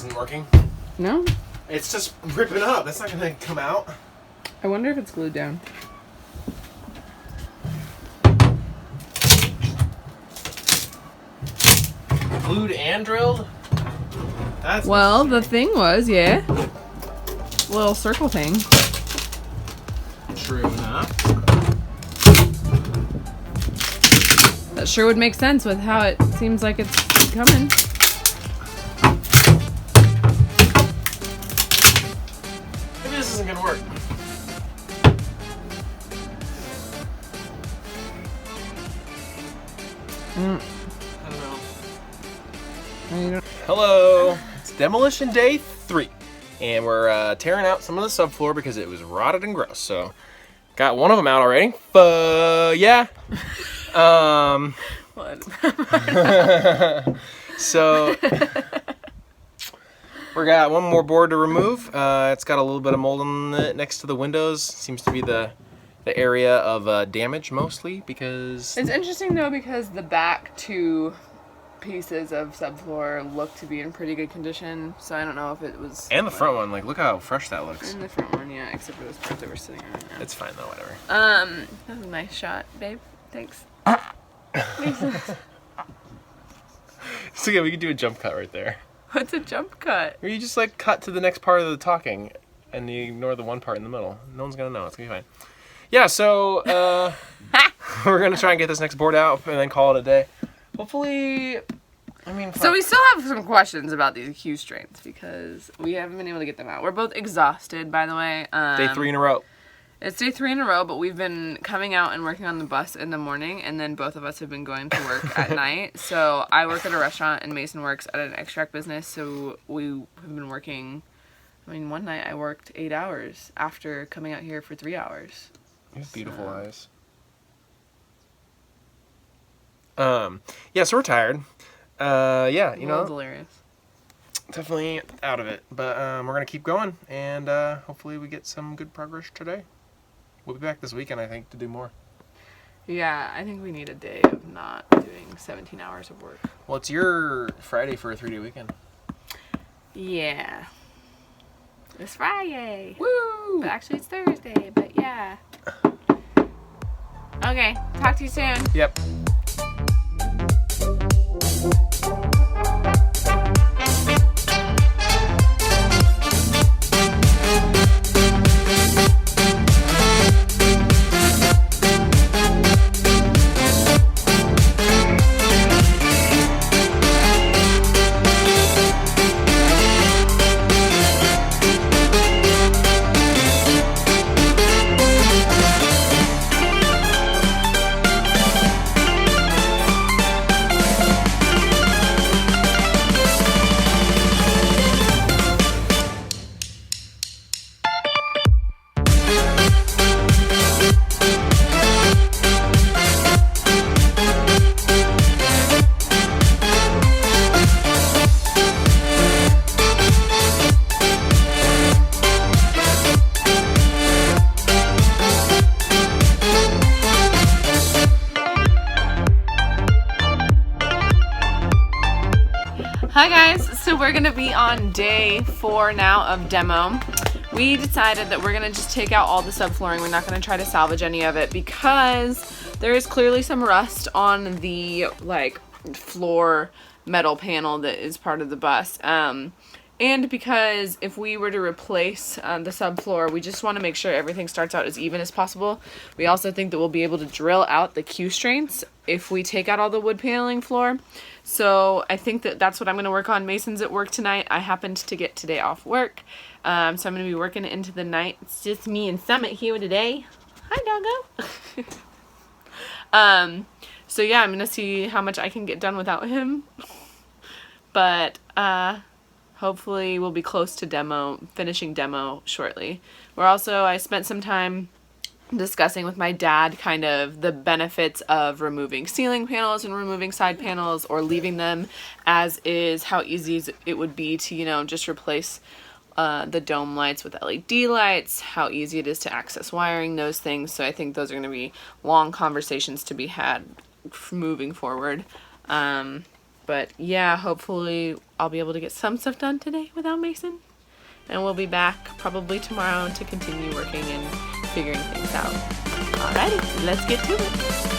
isn't working. No? It's just ripping up. That's not going to come out. I wonder if it's glued down. Glued and drilled? That's well, the thing was, yeah. Little circle thing. True enough. That sure would make sense with how it seems like it's coming. Maybe this isn't gonna work. I don't know. Hello. It's demolition day 3. And we're tearing out some of the subfloor because it was rotted and gross. So, got one of them out already. Yeah. So, we got one more board to remove. It's got a little bit of mold on it next to the windows. Seems to be the area of damage mostly because... It's interesting though because the back 2 pieces of subfloor look to be in pretty good condition, so I don't know if it was... And the front one, like, look how fresh that looks. And the front one, yeah, except for those parts that we're sitting on right now. It's fine though, whatever. That was a nice shot, babe. Thanks. So yeah, we could do a jump cut right there. What's a jump cut? Or you just like cut to the next part of the talking and you ignore the one part in the middle. No one's gonna know, it's gonna be fine. Yeah, so we're gonna try and get this next board out and then call it a day. Hopefully, I mean... So we still have some questions about these q-straints because we haven't been able to get them out. We're both exhausted, by the way. Day 3 in a row. It's day 3 in a row, but we've been coming out and working on the bus in the morning, and then both of us have been going to work at night. So I work at a restaurant, and Mason works at an extract business, so we have been working... I mean, one night I worked 8 hours after coming out here for 3 hours. You have beautiful eyes. Yeah, so we're tired. Yeah, you know, Delirious. Definitely out of it. But we're gonna keep going, and hopefully we get some good progress today. We'll be back this weekend, I think, to do more. Yeah, I think we need a day of not doing 17 hours of work. Well, it's your Friday for a 3-day weekend. Yeah. It's Friday. Woo! But actually it's Thursday, but yeah. Okay, talk to you soon. Yep. Hi guys, so we're gonna be on day 4 now of demo. We decided that we're gonna just take out all the subflooring. We're not gonna try to salvage any of it because there is clearly some rust on the like floor metal panel that is part of the bus. And because if we were to replace the subfloor, we just want to make sure everything starts out as even as possible. We also think that we'll be able to drill out the q-straints if we take out all the wood paneling floor. So I think that that's what I'm going to work on. Mason's at work tonight. I happened to get today off work. So I'm going to be working into the night. It's just me and Summit here today. Hi, doggo. So yeah, I'm going to see how much I can get done without him. But, hopefully we'll be close to finishing demo shortly. I spent some time discussing with my dad kind of the benefits of removing ceiling panels and removing side panels or leaving them as is, how easy it would be to, you know, just replace the dome lights with LED lights, how easy it is to access wiring, those things. So I think those are going to be long conversations to be had moving forward. But yeah, hopefully I'll be able to get some stuff done today without Mason. And we'll be back probably tomorrow to continue working and figuring things out. Alrighty, let's get to it.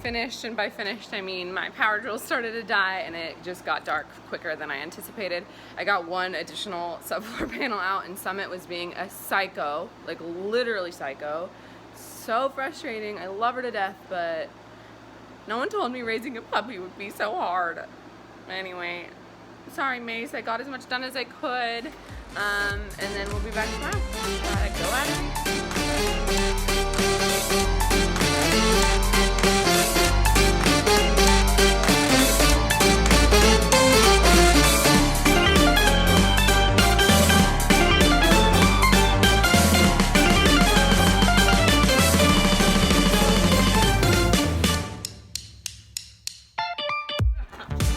Finished, and by finished I mean my power drill started to die and it just got dark quicker than I anticipated. I got one additional subfloor panel out and Summit was being a psycho, like literally psycho. So frustrating. I love her to death, but no one told me raising a puppy would be so hard. Anyway, sorry Mace, I got as much done as I could, and then we'll be back tomorrow. Gotta go at it.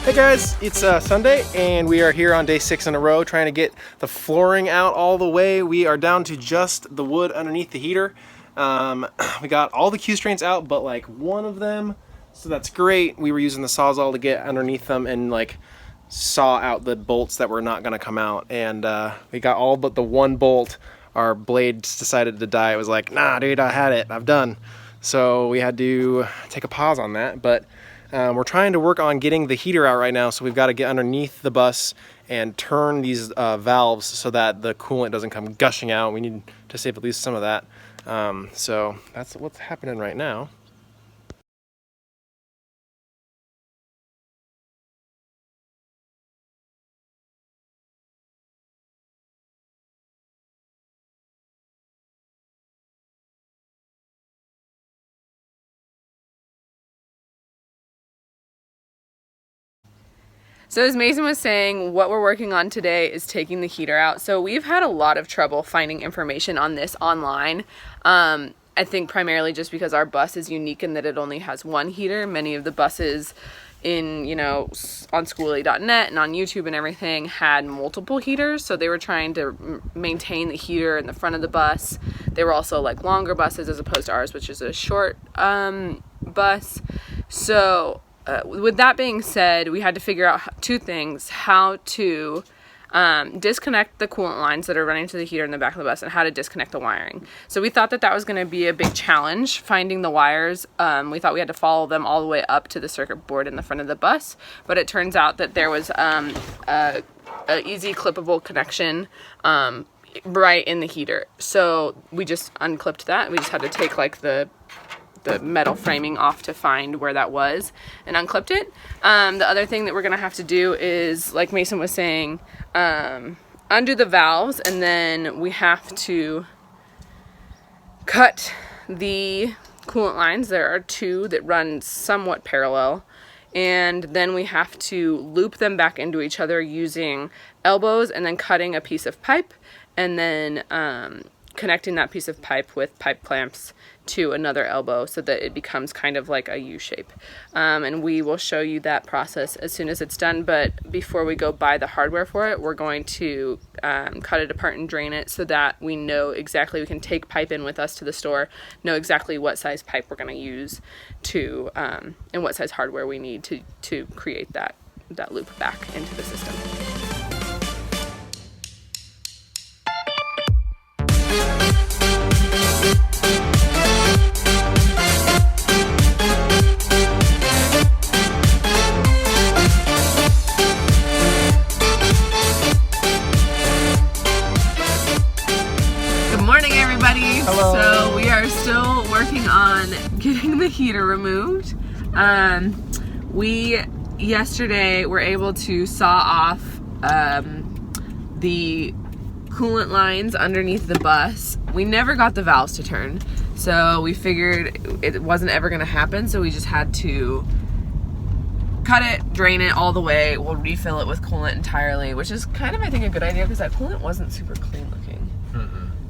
Hey guys, it's Sunday and we are here on day 6 in a row trying to get the flooring out all the way. We are down to just the wood underneath the heater. We got all the q-straints out but like one of them, so that's great. We were using the sawzall to get underneath them and like saw out the bolts that were not going to come out, and we got all but the one bolt. Our blades decided to die. It was like, nah dude, I had it, I'm done. So we had to take a pause on that, but we're trying to work on getting the heater out right now, so we've got to get underneath the bus and turn these valves so that the coolant doesn't come gushing out. We need to save at least some of that. So that's what's happening right now. So as Mason was saying, what we're working on today is taking the heater out. So we've had a lot of trouble finding information on this online. I think primarily just because our bus is unique in that it only has one heater. Many of the buses in, you know, on schooly.net and on YouTube and everything had multiple heaters. So they were trying to maintain the heater in the front of the bus. They were also like longer buses as opposed to ours, which is a short bus. So with that being said, we had to figure out two things: how to disconnect the coolant lines that are running to the heater in the back of the bus and how to disconnect the wiring. So we thought that that was going to be a big challenge, finding the wires. We thought we had to follow them all the way up to the circuit board in the front of the bus, but it turns out that there was a easy clippable connection right in the heater. So we just unclipped that. We just had to take like the metal framing off to find where that was and unclipped it. The other thing that we're gonna have to do is, like Mason was saying, undo the valves, and then we have to cut the coolant lines. There are two that run somewhat parallel, and then we have to loop them back into each other using elbows and then cutting a piece of pipe and then connecting that piece of pipe with pipe clamps to another elbow so that it becomes kind of like a U shape. And we will show you that process as soon as it's done, but before we go buy the hardware for it, we're going to cut it apart and drain it so that we know exactly, we can take pipe in with us to the store, know exactly what size pipe we're going to use to and what size hardware we need to create that loop back into the system. Hello. So we are still working on getting the heater removed. We yesterday were able to saw off the coolant lines underneath the bus. We never got the valves to turn, so we figured it wasn't ever going to happen, so we just had to cut it, drain it all the way. We'll refill it with coolant entirely, which is kind of, I think, a good idea because that coolant wasn't super clean looking.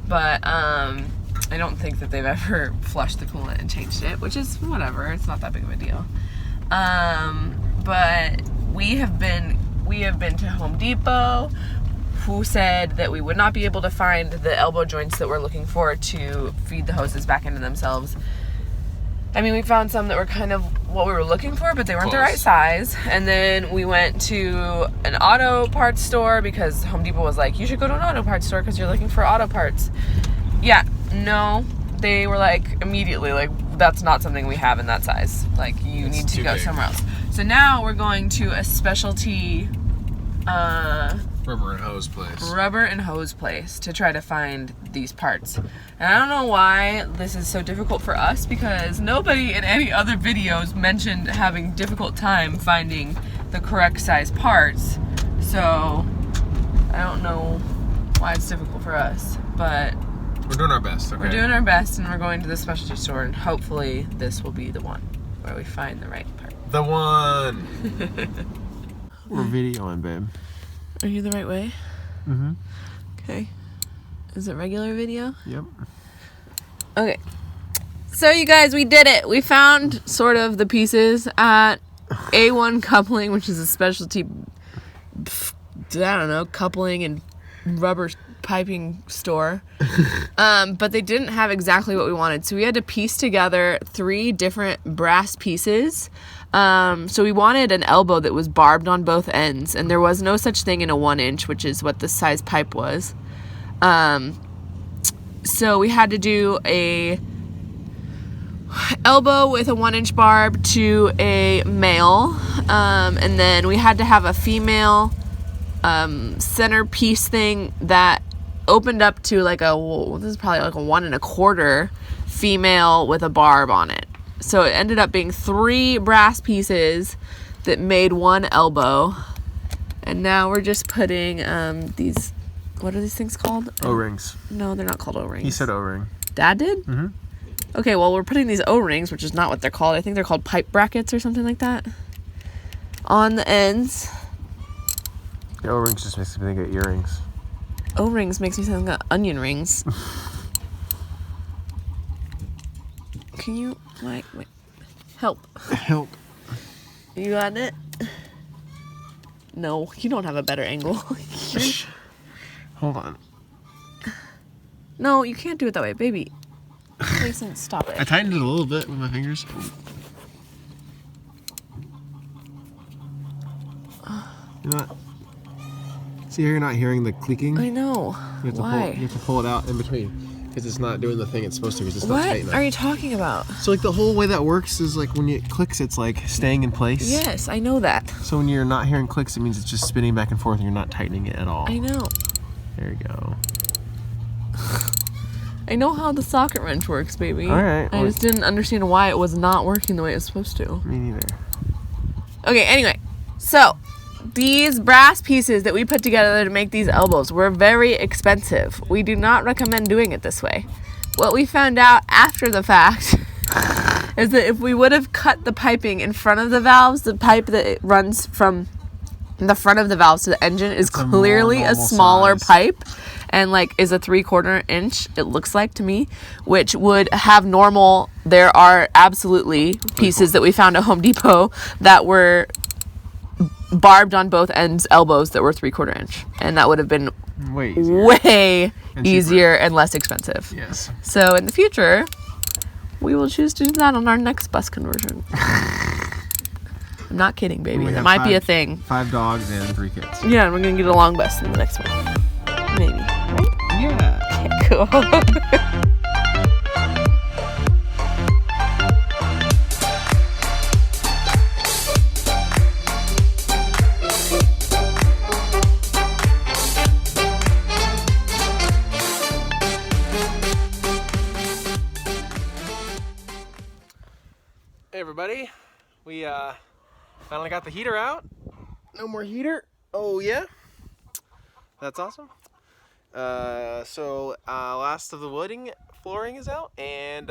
But I don't think that they've ever flushed the coolant and changed it, which is whatever. It's not that big of a deal. But we have been to Home Depot, who said that we would not be able to find the elbow joints that we're looking for to feed the hoses back into themselves. I mean, we found some that were kind of what we were looking for, but they weren't the right size. And then we went to an auto parts store because Home Depot was like, you should go to an auto parts store because you're looking for auto parts. Yeah, no. They were like, immediately, like, that's not something we have in that size. Like, you need to go somewhere else. So now we're going to a specialty rubber and hose place to try to find these parts. And I don't know why this is so difficult for us because nobody in any other videos mentioned having difficult time finding the correct size parts. So I don't know why it's difficult for us, but we're doing our best. Okay? We're doing our best, and we're going to the specialty store, and hopefully this will be the one where we find the right part. The one. We're videoing, babe. Are you the right way? Mm-hmm. Okay. Is it regular video? Yep. Okay. So you guys, we did it. We found sort of the pieces at A1 Coupling, which is a specialty, I don't know, coupling and rubber piping store. But they didn't have exactly what we wanted. So we had to piece together 3 different brass pieces. So we wanted an elbow that was barbed on both ends, and there was no such thing in a 1-inch, which is what the size pipe was. So we had to do a elbow with a 1-inch barb to a male, and then we had to have a female centerpiece thing that opened up to like this is probably like a 1 1/4 female with a barb on it. So it ended up being 3 brass pieces that made 1 elbow. And now we're just putting these, what are these things called? O-rings. No, they're not called O-rings. He said O-ring. Dad did? Mm-hmm. Okay, well, we're putting these O-rings, which is not what they're called. I think they're called pipe brackets or something like that, on the ends. The O-rings just makes me think of earrings. O-rings makes me think of onion rings. Can you, wait, help. Help. You got it? No, you don't have a better angle. Hold on. No, you can't do it that way, baby. Mason, stop it. I tightened it a little bit with my fingers. You know what? See how you're not hearing the clicking? I know. You have to pull it out in between. Because it's not doing the thing it's supposed to, because it's not tight enough. What are you talking about? So like the whole way that works is like when it clicks, it's like staying in place. Yes, I know that. So when you're not hearing clicks, it means it's just spinning back and forth and you're not tightening it at all. I know. There you go. I know how the socket wrench works, baby. Alright. I just didn't understand why it was not working the way it was supposed to. Me neither. Okay, anyway. So, these brass pieces that we put together to make these elbows were very expensive. We do not recommend doing it this way. What we found out after the fact is that if we would have cut the piping in front of the valves, the pipe that runs from the front of the valves to the engine is clearly a smaller pipe, and like is a 3/4 inch, it looks like to me, which would have normal. There are absolutely pieces that we found at Home Depot that were barbed on both ends, elbows that were 3/4 inch, and that would have been way easier and less expensive. Yes. So in the future, we will choose to do that on our next bus conversion. I'm not kidding, baby. That might be a thing. 5 dogs and 3 kids. Yeah, and we're gonna get a long bus in the next one. Maybe. Right? Yeah. Okay, cool. Hey everybody, we finally got the heater out. No more heater. Oh yeah, that's awesome. So last of the flooring is out, and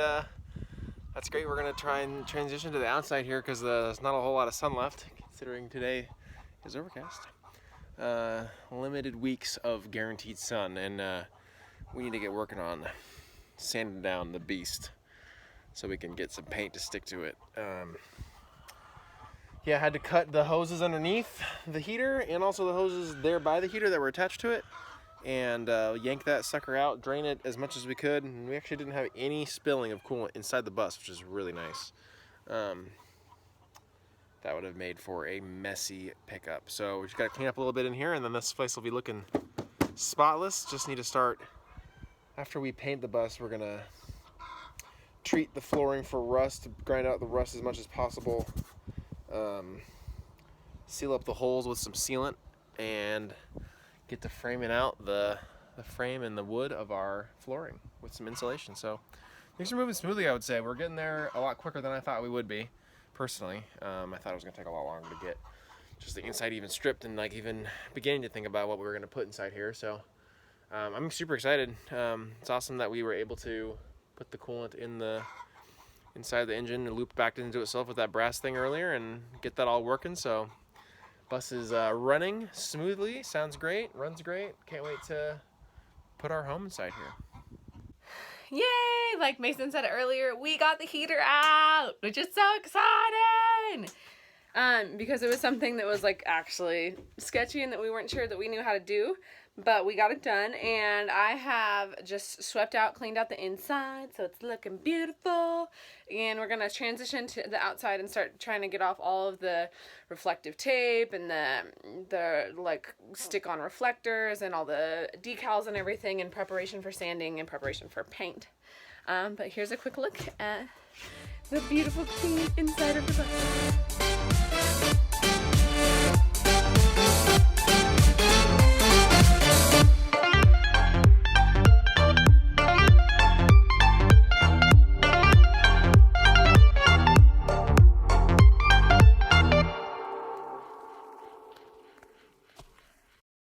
that's great. We're gonna try and transition to the outside here because there's not a whole lot of sun left. You can considering today is overcast. Limited weeks of guaranteed sun, and we need to get working on sanding down the beast so we can get some paint to stick to it. Yeah, I had to cut the hoses underneath the heater and also the hoses there by the heater that were attached to it, and yank that sucker out, drain it as much as we could, and we actually didn't have any spilling of coolant inside the bus, which is really nice. That would have made for a messy pickup. So we just got to clean up a little bit in here, and then this place will be looking spotless. Just need to start, after we paint the bus, we're gonna treat the flooring for rust, grind out the rust as much as possible, seal up the holes with some sealant, and get to framing out the frame and the wood of our flooring with some insulation. So things are moving smoothly, I would say. We're getting there a lot quicker than I thought we would be. Personally, I thought it was gonna take a lot longer to get just the inside even stripped and like even beginning to think about what we were gonna put inside here. So I'm super excited. It's awesome that we were able to put the coolant inside the engine and loop back into itself with that brass thing earlier and get that all working. So bus is running smoothly, sounds great, runs great. Can't wait to put our home inside here. Yay! Like Mason said earlier, we got the heater out, which is so exciting! Because it was something that was like actually sketchy and that we weren't sure that we knew how to do, but we got it done, and I have just swept out, cleaned out the inside, so it's looking beautiful, and we're gonna transition to the outside and start trying to get off all of the reflective tape and the like stick-on reflectors and all the decals and everything in preparation for sanding and preparation for paint. But here's a quick look at the beautiful clean inside of the bus.